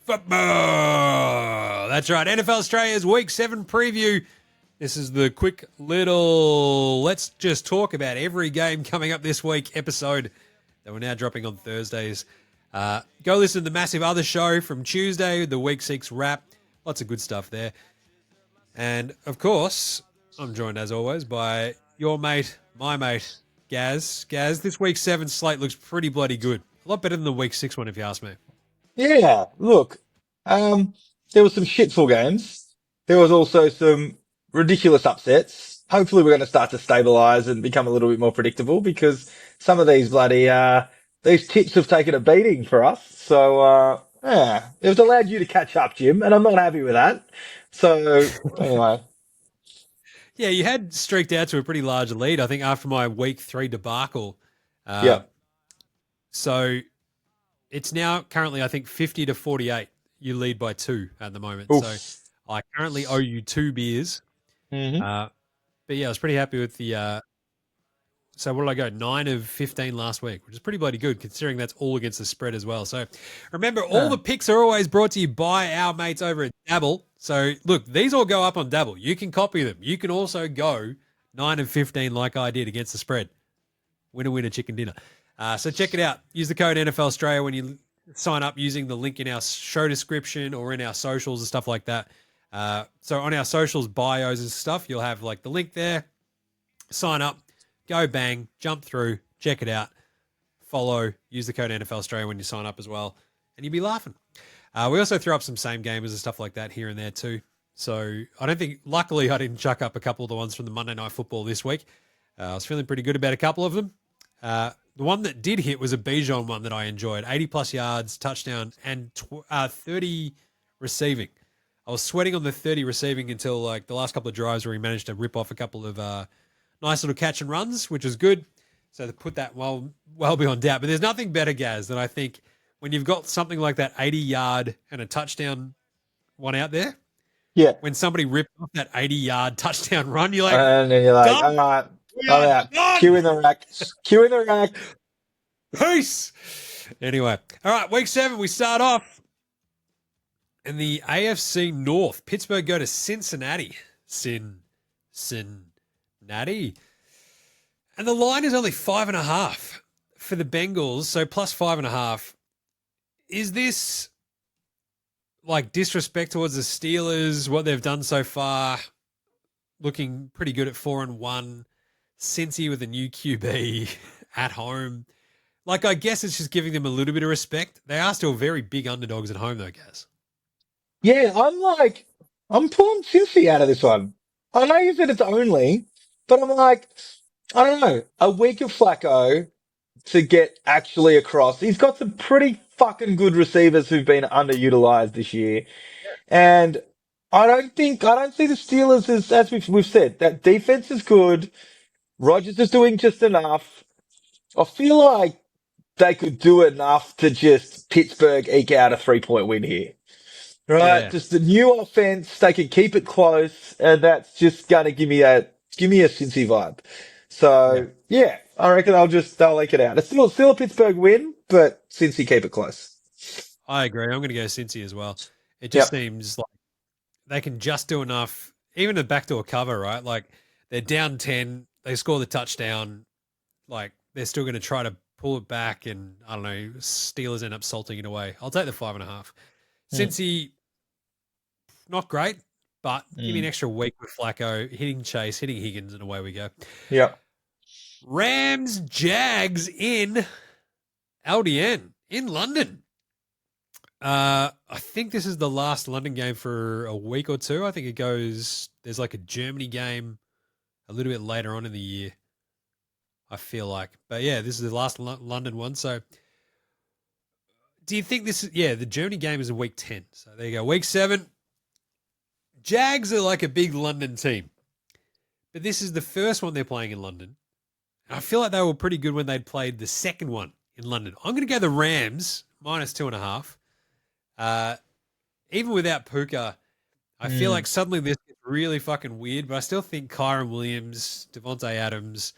Football. That's right. NFL Straya's Week 7 preview. This is the quick little let's just talk about every game coming up this week episode that we're now dropping on Thursdays. Go listen to the massive other show from Tuesday, the Week 6 wrap. Lots of good stuff there. And, of course, I'm joined, as always, by your mate, my mate, Gaz. Gaz, this Week 7 slate looks pretty bloody good. A lot better than the Week 6 one, if you ask me. Yeah, look, there was some shitful games. There was also some ridiculous upsets. Hopefully we're going to start to stabilize and become a little bit more predictable because some of these these tips have taken a beating for us. So, yeah, it was allowed you to catch up, Jim, and I'm not happy with that. So, anyway. Yeah, you had streaked out to a pretty large lead, I think, after my Week 3 debacle. Yeah. So it's now currently, I think, 50-48. You lead by 2 at the moment. Oof. So I currently owe you 2 beers. Mm-hmm. But yeah, I was pretty happy with the. So what did I go? 9 of 15 last week, which is pretty bloody good considering that's all against the spread as well. So remember, all the picks are always brought to you by our mates over at Dabble. So look, these all go up on Dabble. You can copy them. You can also go 9 of 15 like I did against the spread. Winner, winner, chicken dinner. So check it out. Use the code NFL Straya when you sign up using the link in our show description or in our socials and stuff like that. So on our socials, bios and stuff, you'll have like the link there. Sign up, go bang, jump through, check it out, follow, use the code NFL Straya when you sign up as well, and you'll be laughing. We also throw up some same gamers and stuff like that here and there too. So I don't think, luckily I didn't chuck up a couple of the ones from the Monday Night Football this week. I was feeling pretty good about a couple of them. The one that did hit was a Bijan one that I enjoyed. 80-plus yards, touchdown, and 30 receiving. I was sweating on the 30 receiving until like the last couple of drives where he managed to rip off a couple of nice little catch and runs, which was good. So to put that well beyond doubt. But there's nothing better, Gaz, than I think when you've got something like that 80-yard and a touchdown one out there. Yeah. When somebody ripped off that 80-yard touchdown run, you're like, And then you're like, all right, I'm out. Cue in the rack. Cue in the rack. Peace. Anyway, all right, Week 7, we start off in the AFC North. Pittsburgh go to Cincinnati. Cincinnati. And the line is only 5.5 for the Bengals, so plus 5.5. Is this like disrespect towards the Steelers, what they've done so far? Looking pretty good at 4-1. Cincy with a new QB at home. Like, I guess it's just giving them a little bit of respect. They are still very big underdogs at home, though, guys. Yeah, I'm pulling Cincy out of this one. I know you said it's only, but I'm like, I don't know, a week of Flacco to get actually across. He's got some pretty fucking good receivers who've been underutilized this year. And I don't see the Steelers as we've said, that defense is good. Rodgers is doing just enough. I feel like they could do enough to just Pittsburgh eke out a 3-point win here. Right? Yeah. Just the new offense, they can keep it close, and that's just gonna give me a Cincy vibe. So yeah, I reckon they'll eke it out. It's still a Pittsburgh win, but Cincy keep it close. I agree. I'm going to go Cincy as well. It just seems like they can just do enough, even a backdoor cover, right? Like, they're down 10, they score the touchdown, like, they're still going to try to pull it back, and I don't know, Steelers end up salting it away. I'll take the 5.5. Cincy, not great, but give me an extra week with Flacco, hitting Chase, hitting Higgins, and away we go. Yeah. Rams, Jags in LDN, in London. I think this is the last London game for a week or two. I think there's like a Germany game a little bit later on in the year, I feel like. But yeah, this is the last London one. So do you think the Germany game is in week 10. So there you go. Week 7. Jags are like a big London team, but this is the first one they're playing in London. And I feel like they were pretty good when they'd played the second one in London. I'm going to go the Rams minus 2.5. Even without Puka, I feel like suddenly this is really fucking weird, but I still think Kyron Williams, Devontae Adams,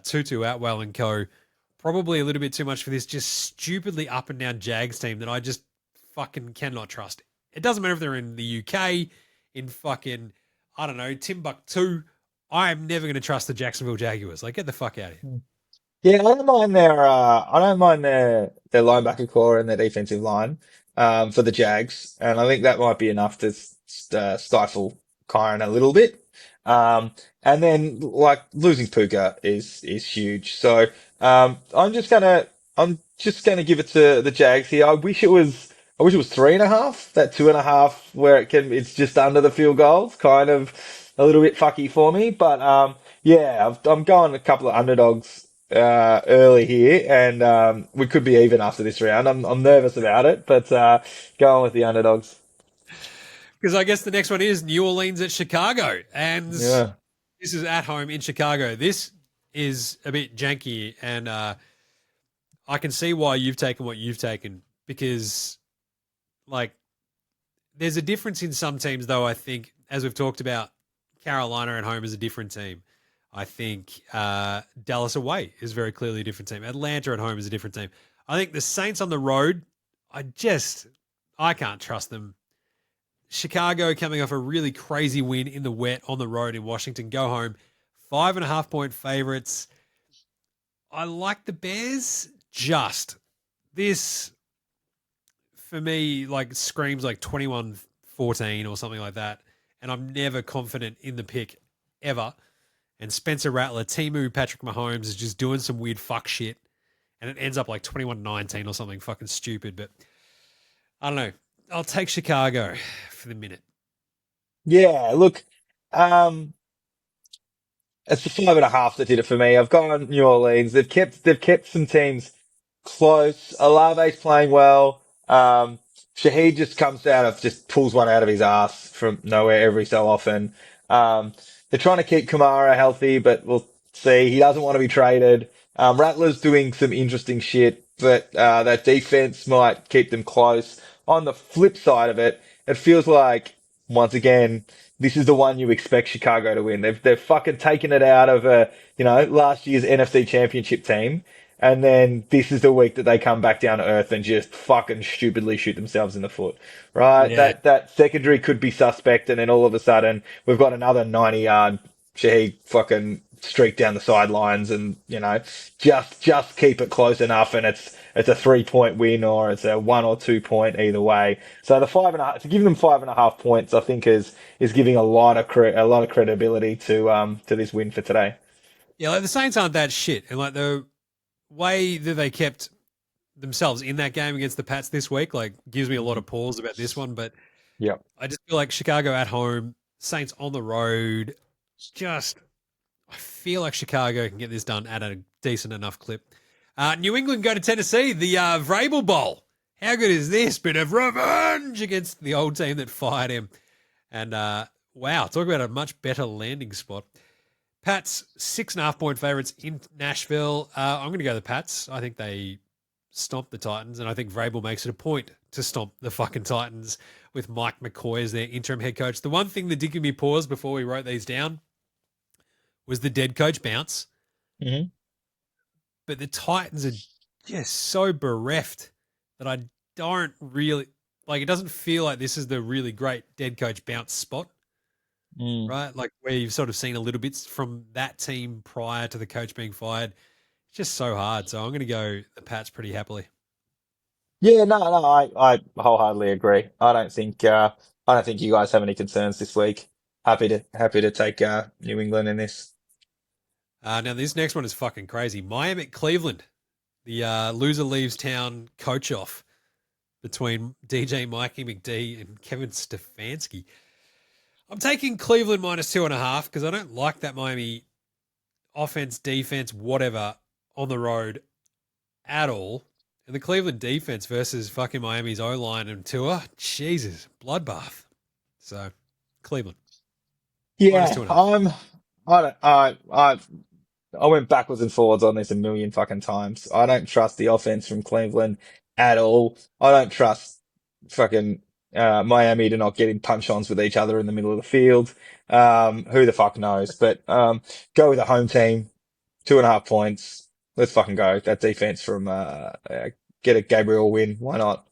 Tutu Atwell and co. probably a little bit too much for this just stupidly up and down Jags team that I just fucking cannot trust. It doesn't matter if they're in the UK, in fucking, I don't know, Timbuktu. I am never going to trust the Jacksonville Jaguars. Like, get the fuck out of here. Yeah, I don't mind their linebacker core and their defensive line, for the Jags. And I think that might be enough to stifle Kyron a little bit. And then like losing Puka is huge. So, I'm just gonna give it to the Jags here. I wish it was 3.5. That 2.5 where it's just under the field goals, kind of a little bit fucky for me. But, yeah, I'm going a couple of underdogs early here, and we could be even after this round. I'm nervous about it, but going with the underdogs. Because I guess the next one is New Orleans at Chicago. And this Yeah. is at home in Chicago. This is a bit janky, and I can see why you've taken what you've taken because, like, there's a difference in some teams, though. I think, as we've talked about, Carolina at home is a different team. I think Dallas away is very clearly a different team. Atlanta at home is a different team. I think the Saints on the road, I can't trust them. Chicago coming off a really crazy win in the wet on the road in Washington. Go home, 5.5 point favorites. I like the Bears. Just this for me, like screams like 21-14 or something like that. And I'm never confident in the pick ever. And Spencer Rattler, Timu, Patrick Mahomes is just doing some weird fuck shit. And it ends up like 21-19 or something fucking stupid. But I don't know. I'll take Chicago for the minute. Yeah, look, um, it's the 5.5 that did it for me. I've gone New Orleans. They've kept some teams close. Olave's playing well. Shaheed just pulls one out of his ass from nowhere every so often. They're trying to keep Kamara healthy, but we'll see. He doesn't want to be traded. Rattler's doing some interesting shit, but that defense might keep them close. On the flip side of it, it feels like once again this is the one you expect Chicago to win. They've fucking taken it out of last year's NFC Championship team. And then this is the week that they come back down to earth and just fucking stupidly shoot themselves in the foot, right? Yeah. That secondary could be suspect, and then all of a sudden we've got another 90-yard Shaheed fucking streak down the sidelines, and just keep it close enough, and it's a 3 point win or it's a 1 or 2 point either way. So the 5.5 to give them 5.5 points, I think is giving a lot of credibility to this win for today. Yeah, like the Saints aren't that shit. And like the way that they kept themselves in that game against the Pats this week, like gives me a lot of pause about this one. But Yeah. I just feel like Chicago at home, Saints on the road, just I feel like Chicago can get this done at a decent enough clip. New England go to Tennessee, the Vrabel Bowl. How good is this? Bit of revenge against the old team that fired him. And wow, talk about a much better landing spot. Pats, 6.5 point favorites in Nashville. I'm going to go the Pats. I think they stomp the Titans, and I think Vrabel makes it a point to stomp the fucking Titans with Mike McCoy as their interim head coach. The one thing that did give me pause before we wrote these down was the dead coach bounce. Hmm. But the Titans are just so bereft that I don't really like. It doesn't feel like this is the really great dead coach bounce spot, Mm. right? Like where you've sort of seen a little bit from that team prior to the coach being fired. It's just so hard. So I'm going to go the Pats pretty happily. Yeah, no, I wholeheartedly agree. I don't think you guys have any concerns this week. Happy to take New England in this. Now this next one is fucking crazy. Miami at Cleveland. The loser leaves town coach off between DJ Mikey McD and Kevin Stefanski. I'm taking Cleveland -2.5 because I don't like that Miami offense, defense, whatever on the road at all. And the Cleveland defense versus fucking Miami's O-line and Tua, Jesus, bloodbath. So, Cleveland, minus Yeah, two and a half. I don't, I went backwards and forwards on this a million fucking times. I don't trust the offense from Cleveland at all. I don't trust fucking Miami to not get in punch-ons with each other in the middle of the field. Who the fuck knows? But go with the home team, 2.5 points. Let's fucking go. That defense from get a Gabriel win. Why not?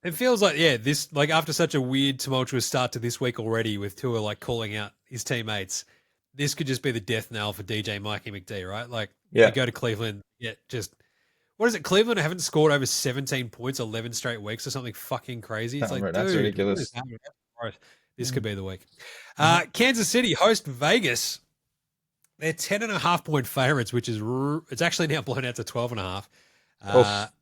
It feels like, yeah, this, like, after such a weird, tumultuous start to this week already, with Tua like calling out his teammates, this could just be the death knell for DJ Mikey McD, right? Like, they Yeah. go to Cleveland, yeah, just what is it? Cleveland haven't scored over 17 points 11 straight weeks or something fucking crazy. It's like, That's dude, what is ridiculous. happening? Right. This could Mhm. be the week. Kansas City host Vegas. They're 10.5 point favorites, which is it's actually now blown out to 12.5. Oof.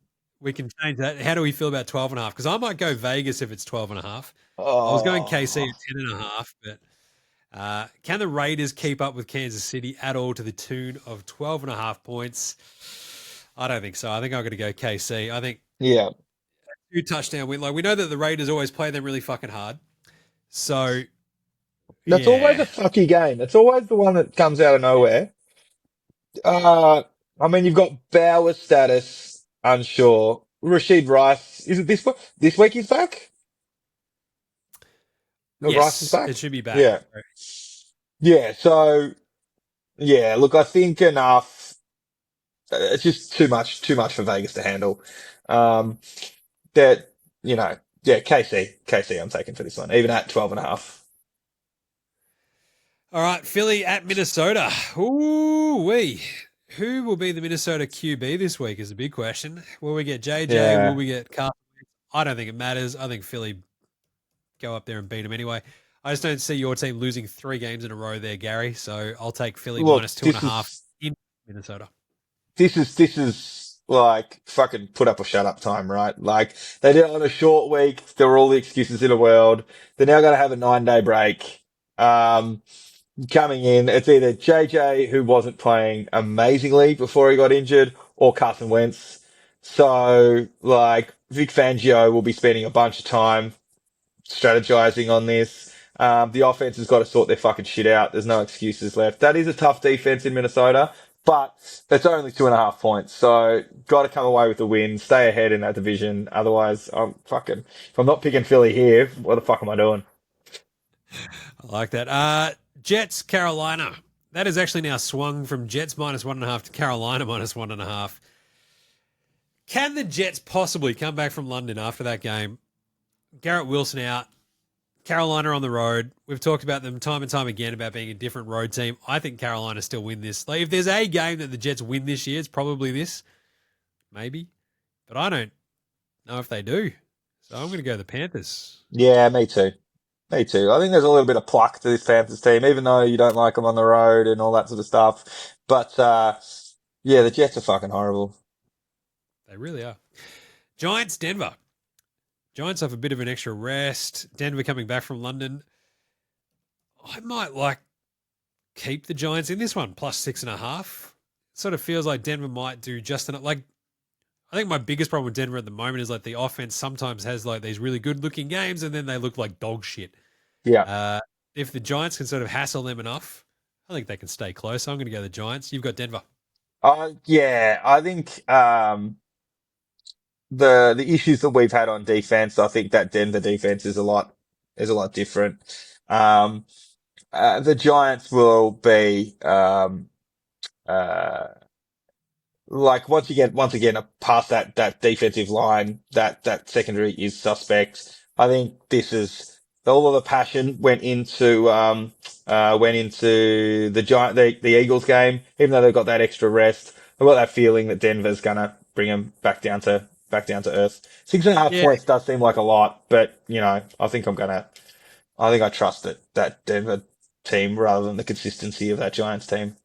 We can change that. How do we feel about 12.5? Because I might go Vegas if it's 12.5. I was going KC Oh. at 10.5, but can the Raiders keep up with Kansas City at all to the tune of 12.5 points? I don't think so. I think I'm going to go KC. I think Yeah. 2 touchdown win. Like, we know that the Raiders always play them really fucking hard. So That's always yeah, a fucky game. It's always the one that comes out of nowhere. Uh, I mean, you've got Bauer status, unsure. Rashid Rice, is it this week he's back? Rice is yes, back? it should be back. Yeah. Yeah. So, yeah, look, I think enough. It's just too much for Vegas to handle. Um, that, you know, yeah, KC, I'm taking for this one, even at 12.5. All right, Philly at Minnesota. Ooh wee. Who will be the Minnesota QB this week is a big question. Will we get JJ? Will Yeah. we get Carson? I don't think it matters. I think Philly go up there and beat them anyway. I just don't see your team losing 3 games in a row there, Gary. So I'll take Philly Look, minus 2.5 in Minnesota. this is like fucking put up or shut up time, right? Like they did it on a short week. There were all the excuses in the world. They're now going to have a 9-day break. Um, coming in, it's either JJ who wasn't playing amazingly before he got injured or Carson Wentz. So like Vic Fangio will be spending a bunch of time strategizing on this. The offense has got to sort their fucking shit out. There's no excuses left. That is a tough defense in Minnesota, but it's only 2.5 points. So got to come away with the win, stay ahead in that division. Otherwise, if I'm not picking Philly here, what the fuck am I doing? I like that. Jets, Carolina. That is actually now swung from Jets minus 1.5 to Carolina minus 1.5. Can the Jets possibly come back from London after that game? Garrett Wilson out, Carolina on the road. We've talked about them time and time again about being a different road team. I think Carolina still win this. Like, if there's a game that the Jets win this year, it's probably this, maybe. But I don't know if they do. So I'm going to go the Panthers. Yeah, me too. Me too. I think there's a little bit of pluck to this Panthers team, even though you don't like them on the road and all that sort of stuff. But yeah, the Jets are fucking horrible. They really are. Giants, Denver. Giants have a bit of an extra rest. Denver coming back from London. I might like keep the Giants in this one plus 6.5. Sort of feels like Denver might do just enough. Like, I think my biggest problem with Denver at the moment is like the offense sometimes has like these really good looking games and then they look like dog shit. Yeah. Uh, if the Giants can sort of hassle them enough, I think they can stay close. I'm going to go the Giants. You've got Denver. Yeah, I think the issues that we've had on defense, I think that Denver defense is a lot different. Um, the Giants will be uh, like once again past that defensive line, that secondary is suspect. I think this is all of the passion went into the Eagles game, even though they've got that extra rest. I've got that feeling that Denver's gonna bring them back down to earth. 6.5 Yeah. points does seem like a lot, but I think I trust that Denver team rather than the consistency of that Giants team.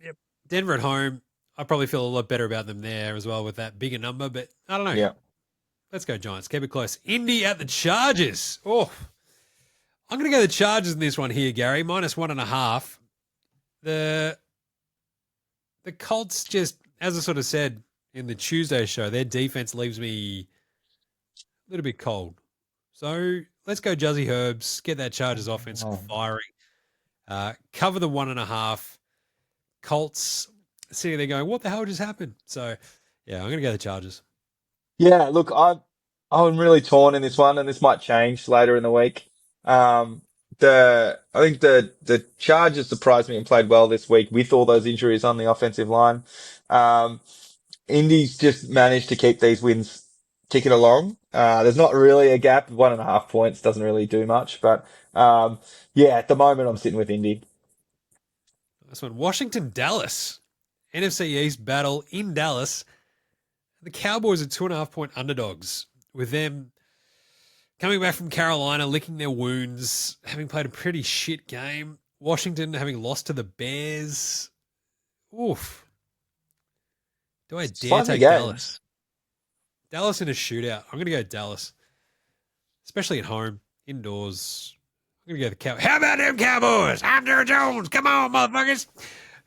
Yep. Denver at home. I probably feel a lot better about them there as well with that bigger number, but I don't know. Yeah. Let's go Giants. Keep it close. Indy at the Chargers. Oh, I'm going to go the Chargers in this one here, Gary. Minus 1.5. The the Colts just, as I sort of said in the Tuesday show, their defense leaves me a little bit cold. So let's go Juzzy Herbs. Get that Chargers offense Oh. firing. Cover the 1.5. Colts sitting there going, what the hell just happened? So yeah, I'm going to go the Chargers. Yeah, look, I'm really torn in this one, and this might change later in the week. Um, I think the Chargers surprised me and played well this week with all those injuries on the offensive line. Um, Indy's just managed to keep these wins ticking along. There's not really a gap. 1.5 points doesn't really do much, but yeah, at the moment I'm sitting with Indy. This one, Washington, Dallas. NFC East battle in Dallas. The Cowboys are 2.5 point underdogs, with them coming back from Carolina, licking their wounds, having played a pretty shit game. Washington having lost to the Bears. Oof. Do I It's a dare funny take game. Dallas? Dallas in a shootout. I'm going to go Dallas, especially at home, indoors. I'm going to go the Cowboys. How about them Cowboys? I'm Jerry Jones. Come on, motherfuckers.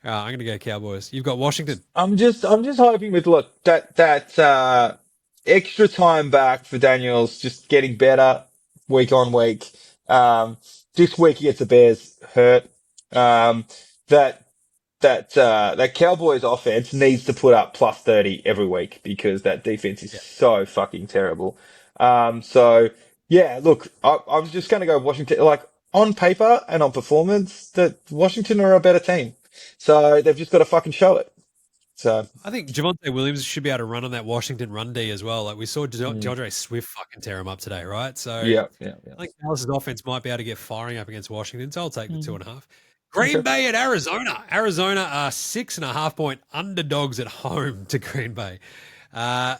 I'm going to go Cowboys. You've got Washington. I'm just hoping with look that extra time back for Daniels, just getting better week on week. Um, this week he gets the Bears hurt. Um, that that Cowboys offense needs to put up plus 30 every week because that defense is Yeah. so fucking terrible. So yeah, look, I was just going to go Washington. Like on paper and on performance, that Washington are a better team. So they've just got to fucking show it. So. I think Javonte Williams should be able to run on that Washington run D as well. Like we saw Mm. DeAndre Swift fucking tear him up today, right? So Yeah, yeah, yeah. I think Dallas's offense might be able to get firing up against Washington. So I'll take the Mm. 2.5. Green Okay. Bay at Arizona. Arizona are 6.5 point underdogs at home to Green Bay. Uh,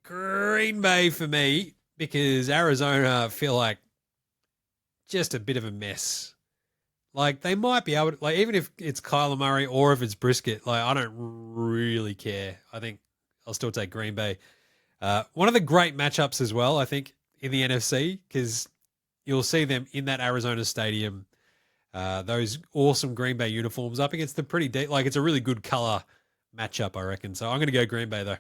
Green Bay for me because Arizona feel like just a bit of a mess. Like they might be able to, like even if it's Kyler Murray or if it's Brisket, like I don't really care. I think I'll still take Green Bay. One of the great matchups as well, I think, in the NFC because you'll see them in that Arizona stadium. Those awesome Green Bay uniforms up against the pretty deep, like it's a really good color matchup, I reckon. So I'm going to go Green Bay though.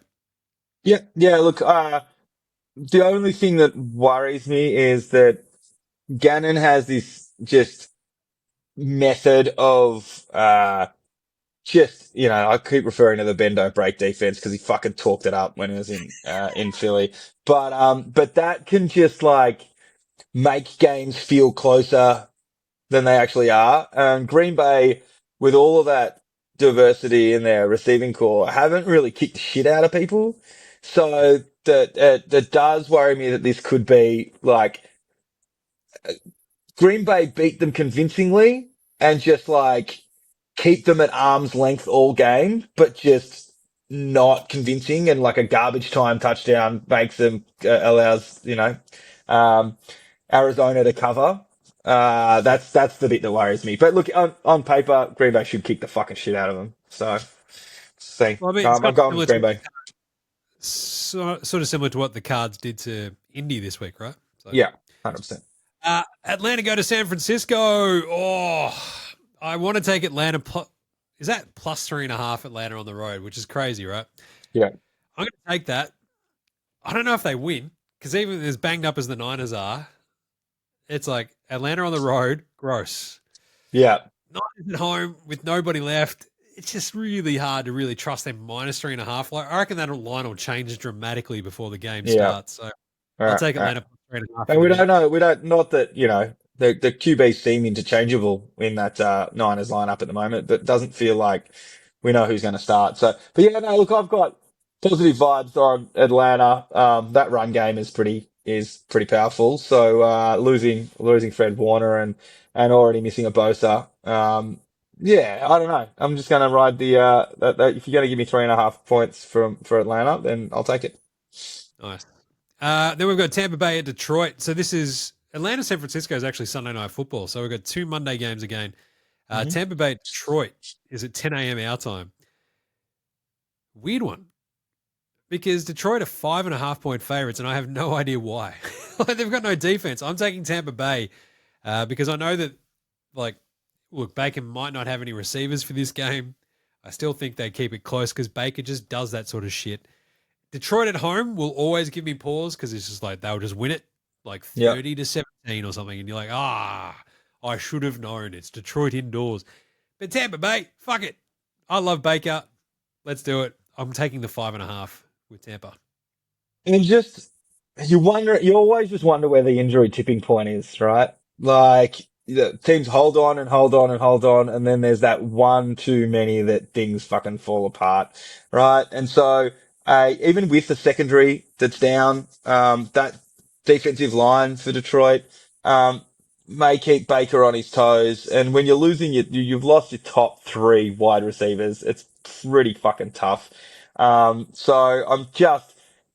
Yeah, yeah. Look, the only thing that worries me is that Gannon has this just method of just I keep referring to the bend don't break defense because he fucking talked it up when he was in Philly, but that can just like make games feel closer than they actually are. And Green Bay, with all of that diversity in their receiving core, haven't really kicked the shit out of people. So that does worry me that this could be like Green Bay beat them convincingly and just like keep them at arm's length all game, but just not convincing and like a garbage time touchdown makes them allows um, Arizona to cover. That's the bit that worries me. But look, on paper, Green Bay should kick the fucking shit out of them. So, see, Well, I mean, it's I'm kind of going with similar to Green Bay. sort of similar to what the Cards did to Indy this week, right? So, Yeah, 100%. Atlanta go to San Francisco. Oh, I want to take Atlanta. Is that plus 3.5 Atlanta on the road, which is crazy, right? Yeah, I'm going to take that. I don't know if they win because even as banged up as the Niners are, it's like Atlanta on the road, gross. yeah, Niners at home with nobody left. It's just really hard to really trust them minus 3.5. Like I reckon that line will change dramatically before the game yeah. starts. So All I'll right, take all right. Atlanta plus 3.5 for And the we win. don't know. We don't. Not that the QBs seem interchangeable in that Niners lineup at the moment, but it doesn't feel like we know who's going to start. So, but yeah, no. Look, I've got positive vibes on Atlanta. That run game is pretty powerful. So losing Fred Warner and already missing a Bosa. Yeah, I don't know. I'm just going to ride the that if you're going to give me 3.5 points for Atlanta, then I'll take it. Nice. Then we've got Tampa Bay at Detroit. So this is Atlanta, San Francisco is actually Sunday Night Football. So we've got two Monday games again. Hmm. Tampa Bay, Detroit is at 10 a.m. our time. Weird one because Detroit are 5.5 point favorites, and I have no idea why. Like, they've got no defense. I'm taking Tampa Bay because I know that, like, look, Baker might not have any receivers for this game. I still think they keep it close because Baker just does that sort of shit. Detroit at home will always give me pause because it's just like they'll just win it like Yeah. 30-17 or something. And you're like, I should have known. It's Detroit indoors. But Tampa Bay, fuck it. I love Baker. Let's do it. I'm taking the 5.5 with Tampa. And you always just wonder where the injury tipping point is, right? Like, teams hold on and hold on and hold on, and then there's that one too many that things fucking fall apart, right? And so, even with the secondary that's down, that defensive line for Detroit, may keep Baker on his toes. And when you're losing you've lost your top three wide receivers. It's pretty fucking tough. So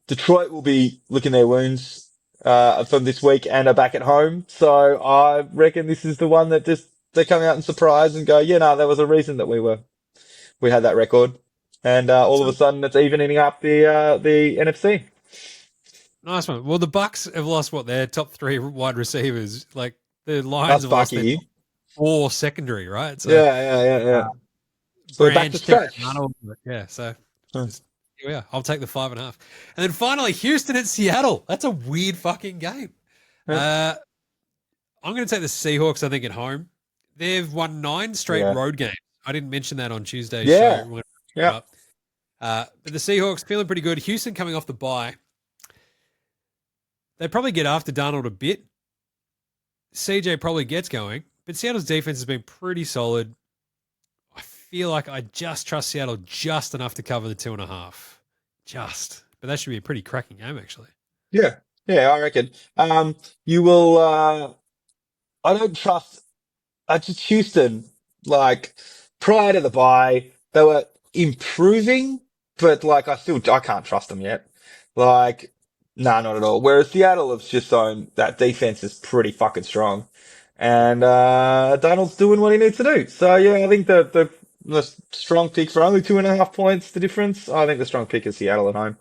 Detroit will be licking their wounds from this week and are back at home. So I reckon this is the one that just they come out and surprise and go, yeah, no, there was a reason that we had that record, and all of a sudden it's evening up the NFC. Nice one. Well, the Bucks have lost their top three wide receivers. Like the Lions That's have lost their top Bucky. four secondary, right? So Yeah. So we're back to Branch, Terry scratch. Arnold, yeah. So Huh. just here we are. I'll take the 5.5. And then finally, Houston at Seattle. That's a weird fucking game. Yeah. I'm going to take the Seahawks. I think at home, they've won 9 straight Yeah. road games. I didn't mention that on Tuesday's Yeah. show. Yeah. But the Seahawks feeling pretty good. Houston coming off the bye. They probably get after Darnold a bit. CJ probably gets going, but Seattle's defense has been pretty solid. I feel like I just trust Seattle just enough to cover the 2.5. Just. But that should be a pretty cracking game, actually. Yeah. Yeah, I reckon. You will, I don't trust, just Houston, like, prior to the bye, they were improving, but like, I can't trust them yet. Like, nah, not at all. Whereas Seattle have just shown that defense is pretty fucking strong. And, Donald's doing what he needs to do. So yeah, I think the strong pick for only 2.5 points, the difference. I think the strong pick is Seattle at home.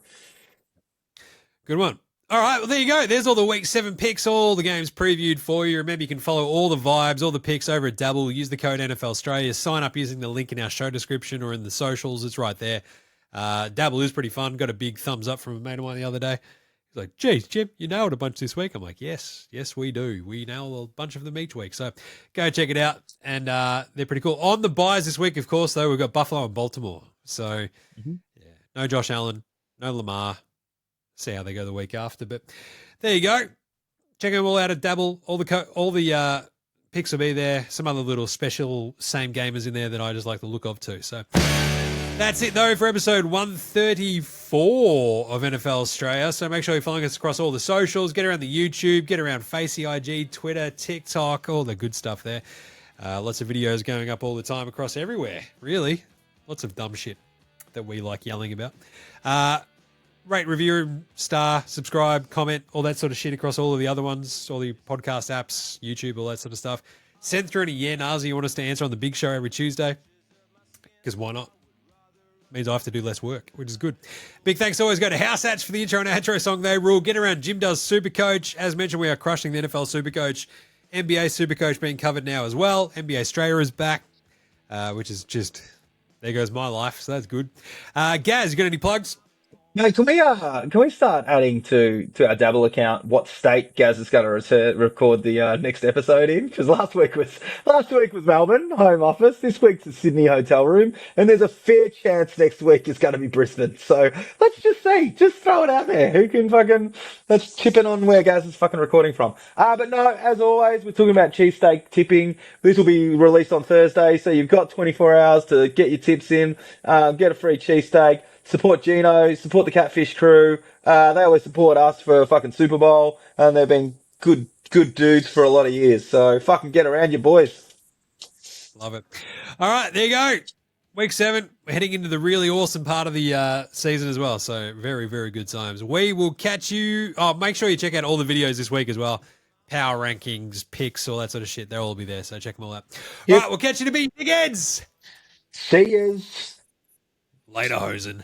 Good one. All right, well, there you go. There's all the week 7 picks, all the games previewed for you. Remember, you can follow all the vibes, all the picks over at Dabble. Use the code NFL Straya. Sign up using the link in our show description or in the socials. It's right there. Dabble is pretty fun. Got a big thumbs up from a mate of mine the other day. He's like, geez, Jim, you nailed a bunch this week. I'm like, yes, we do. We nail a bunch of them each week. So go check it out. And they're pretty cool. On the buys this week, of course, though, we've got Buffalo and Baltimore. So, yeah, no Josh Allen, no Lamar. See how they go the week after. But there you go. Check them all out at Dabble. All the picks will be there. Some other little special same gamers in there that I just like the look of too. So that's it though for episode 134 of NFL Straya. So make sure you're following us across all the socials. Get around the YouTube. Get around Facey, IG, Twitter, TikTok, all the good stuff there. Lots of videos going up all the time across everywhere. Really, lots of dumb shit that we like yelling about. Rate, review, star, subscribe, comment, all that sort of shit across all of the other ones, all the podcast apps, YouTube, all that sort of stuff. Send through any Nazi you want us to answer on the big show every Tuesday. Because why not? Means I have to do less work, which is good. Big thanks always go to House Hatch for the intro and outro song They Rule. Get around Jim Does Supercoach. As mentioned, we are crushing the NFL Supercoach. NBA Supercoach being covered now as well. NBA Straya is back, which is just, there goes my life, so that's good. Gaz, you got any plugs? No, can we start adding to our Dabble account what state Gaz is going to record the next episode in? Because last week was Melbourne home office. This week's the Sydney hotel room, and there's a fair chance next week is going to be Brisbane. So let's just throw it out there. Who can let's tip in on where Gaz is fucking recording from. But no, as always, we're talking about cheesesteak tipping. This will be released on Thursday, so you've got 24 hours to get your tips in, get a free cheesesteak. Support Gino, support the Catfish crew. They always support us for fucking Super Bowl, and they've been good dudes for a lot of years. So fucking get around you boys. Love it. All right, there you go. Week 7, we're heading into the really awesome part of the season as well. So very, very good times. We will catch you. Oh, make sure you check out all the videos this week as well. Power rankings, picks, all that sort of shit. They'll all be there. So check them all out. Yep. All right, we'll catch you to be big heads. See yous. Later, Hosen.